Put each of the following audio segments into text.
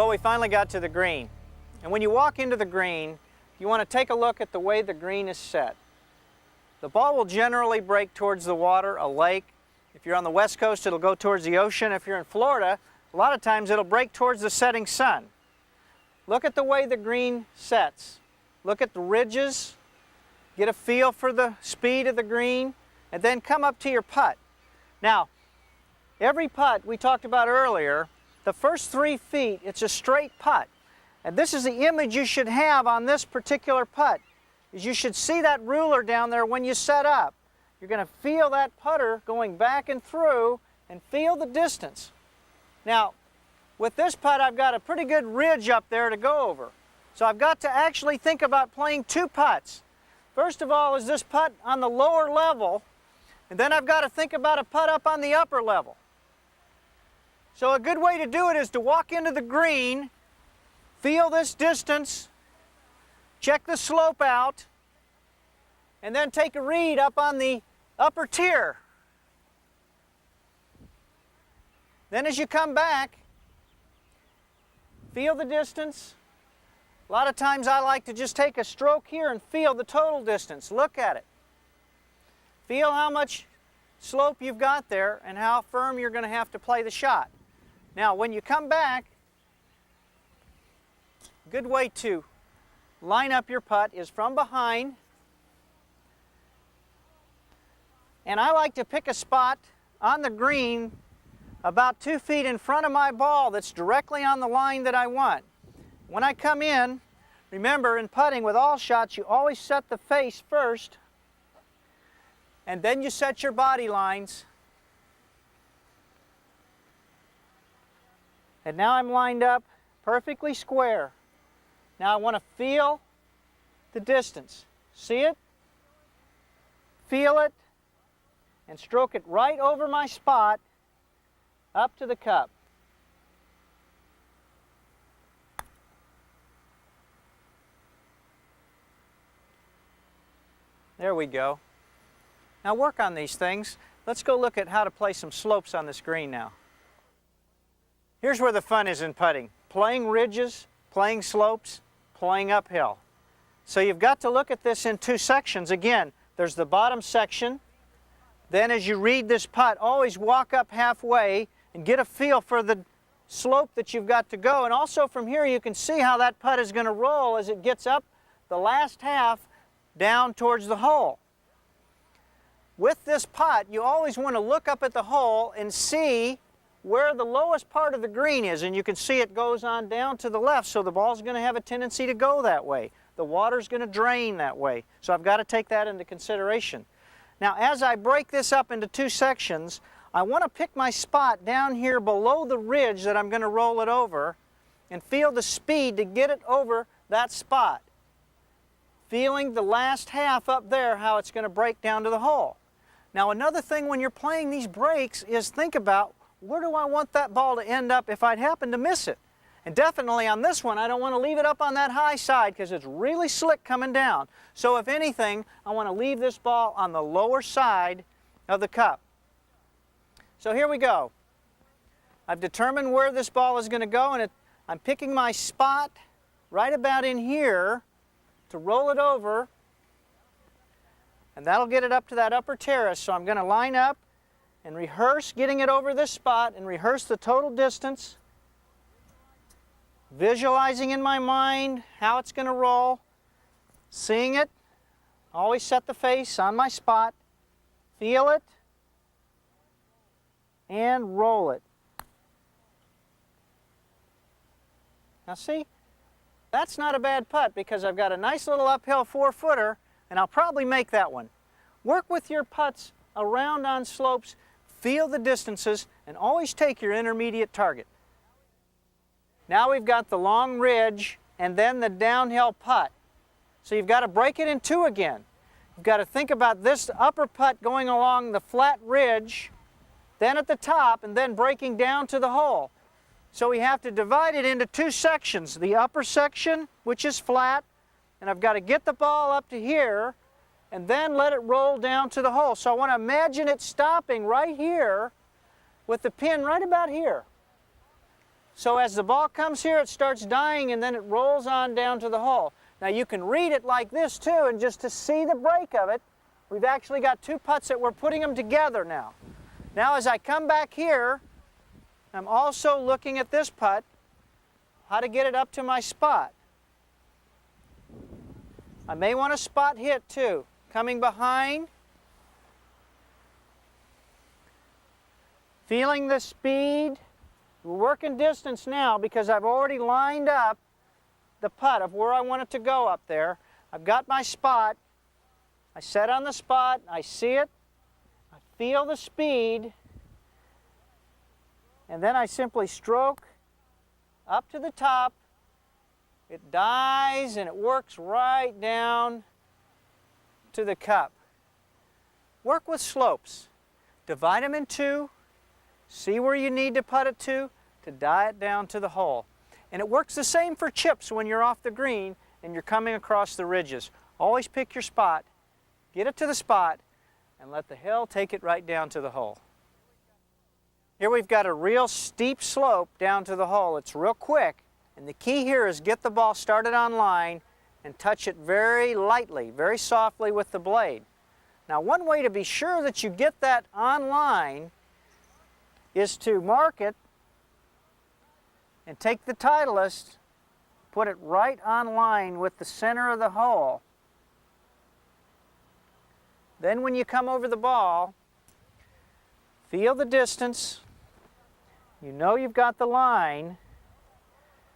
Well, we finally got to the green. And when you walk into the green, you want to take a look at the way the green is set. The ball will generally break towards the water, a lake. If you're on the West Coast, it'll go towards the ocean. If you're in Florida, a lot of times it'll break towards the setting sun. Look at the way the green sets. Look at the ridges, get a feel for the speed of the green, and then come up to your putt. Now, every putt we talked about earlier, the first 3 feet, it's a straight putt. And this is the image you should have on this particular putt, is you should see that ruler down there when you set up. You're going to feel that putter going back and through and feel the distance. Now, with this putt, I've got a pretty good ridge up there to go over. So I've got to actually think about playing 2 putts. First of all is this putt on the lower level, and then I've got to think about a putt up on the upper level. So a good way to do it is to walk into the green, feel this distance, check the slope out, and then take a read up on the upper tier. Then as you come back, feel the distance. A lot of times I like to just take a stroke here and feel the total distance. Look at it. Feel how much slope you've got there and how firm you're going to have to play the shot. Now when you come back, a good way to line up your putt is from behind. And I like to pick a spot on the green about 2 feet in front of my ball that's directly on the line that I want. When I come in, remember in putting with all shots, you always set the face first, and then you set your body lines. And now I'm lined up perfectly square. Now I want to feel the distance. See it? Feel it, and stroke it right over my spot up to the cup. There we go. Now work on these things. Let's go look at how to play some slopes on this green now. Here's where the fun is in putting. Playing ridges, playing slopes, playing uphill. So you've got to look at this in 2 sections. Again, there's the bottom section. Then as you read this putt, always walk up halfway and get a feel for the slope that you've got to go. And also from here you can see how that putt is going to roll as it gets up the last half down towards the hole. With this putt, you always want to look up at the hole and see where the lowest part of the green is, and you can see it goes on down to the left, so the ball's going to have a tendency to go that way. The water's going to drain that way, so I've got to take that into consideration. Now as I break this up into 2 sections, I want to pick my spot down here below the ridge that I'm going to roll it over and feel the speed to get it over that spot. Feeling the last half up there, how it's going to break down to the hole. Now another thing when you're playing these breaks is think about, where do I want that ball to end up if I'd happen to miss it? And definitely on this one, I don't want to leave it up on that high side because it's really slick coming down. So if anything, I want to leave this ball on the lower side of the cup. So here we go. I've determined where this ball is going to go, and I'm picking my spot right about in here to roll it over, and that'll get it up to that upper terrace. So I'm going to line up and rehearse getting it over this spot and rehearse the total distance, visualizing in my mind how it's going to roll, seeing it, always set the face on my spot, feel it, and roll it. Now see, that's not a bad putt because I've got a nice little uphill 4-footer, and I'll probably make that one. Work with your putts around on slopes, feel the distances, and always take your intermediate target. Now we've got the long ridge and then the downhill putt. So you've got to break it in 2 again. You've got to think about this upper putt going along the flat ridge, then at the top, and then breaking down to the hole. So we have to divide it into 2 sections. The upper section, which is flat, and I've got to get the ball up to here and then let it roll down to the hole. So I want to imagine it stopping right here with the pin right about here. So as the ball comes here, it starts dying and then it rolls on down to the hole. Now you can read it like this too, and just to see the break of it, we've actually got two putts that we're putting them together now. Now as I come back here, I'm also looking at this putt, how to get it up to my spot. I may want to spot hit too. Coming behind, feeling the speed. We're working distance now because I've already lined up the putt of where I want it to go up there. I've got my spot. I set on the spot, I see it, I feel the speed, and then I simply stroke up to the top. It dies and it works right down to the cup. Work with slopes. Divide them in two. See where you need to putt it to die it down to the hole. And it works the same for chips when you're off the green and you're coming across the ridges. Always pick your spot, get it to the spot, and let the hell take it right down to the hole. Here we've got a real steep slope down to the hole. It's real quick, and the key here is get the ball started on line and touch it very lightly, very softly with the blade. Now one way to be sure that you get that on line is to mark it and take the Titleist, put it right on line with the center of the hole. Then when you come over the ball, feel the distance. You know you've got the line,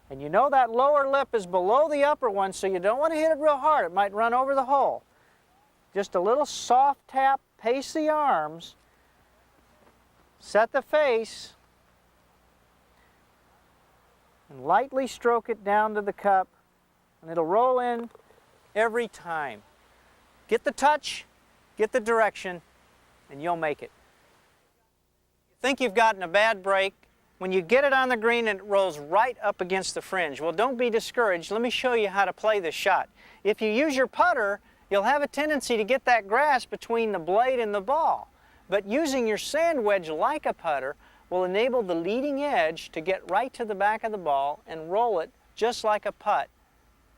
and you know that lower lip is below the upper one, so you don't want to hit it real hard. It might run over the hole. Just a little soft tap, pace the arms, set the face, and lightly stroke it down to the cup, and it'll roll in every time. Get the touch, get the direction, and you'll make it. You think you've gotten a bad break when you get it on the green and it rolls right up against the fringe. Well, don't be discouraged. Let me show you how to play this shot. If you use your putter, you'll have a tendency to get that grass between the blade and the ball. But using your sand wedge like a putter will enable the leading edge to get right to the back of the ball and roll it just like a putt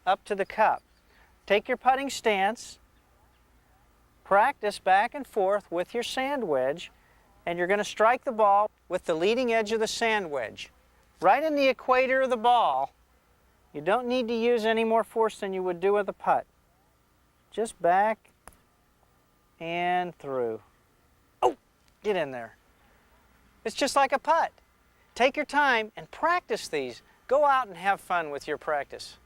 up to the cup. Take your putting stance, practice back and forth with your sand wedge, and you're going to strike the ball with the leading edge of the sand wedge. Right in the equator of the ball. You don't need to use any more force than you would do with a putt. Just back and through. Oh, get in there. It's just like a putt. Take your time and practice these. Go out and have fun with your practice.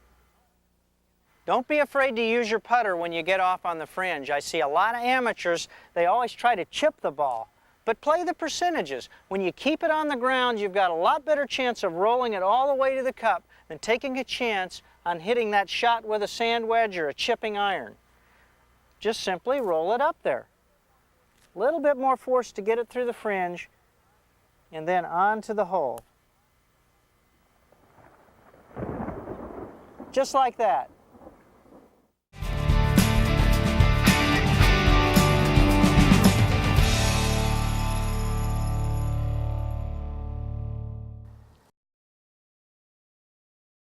Don't be afraid to use your putter when you get off on the fringe. I see a lot of amateurs, they always try to chip the ball. But play the percentages. When you keep it on the ground, you've got a lot better chance of rolling it all the way to the cup than taking a chance on hitting that shot with a sand wedge or a chipping iron. Just simply roll it up there. A little bit more force to get it through the fringe, and then onto the hole. Just like that.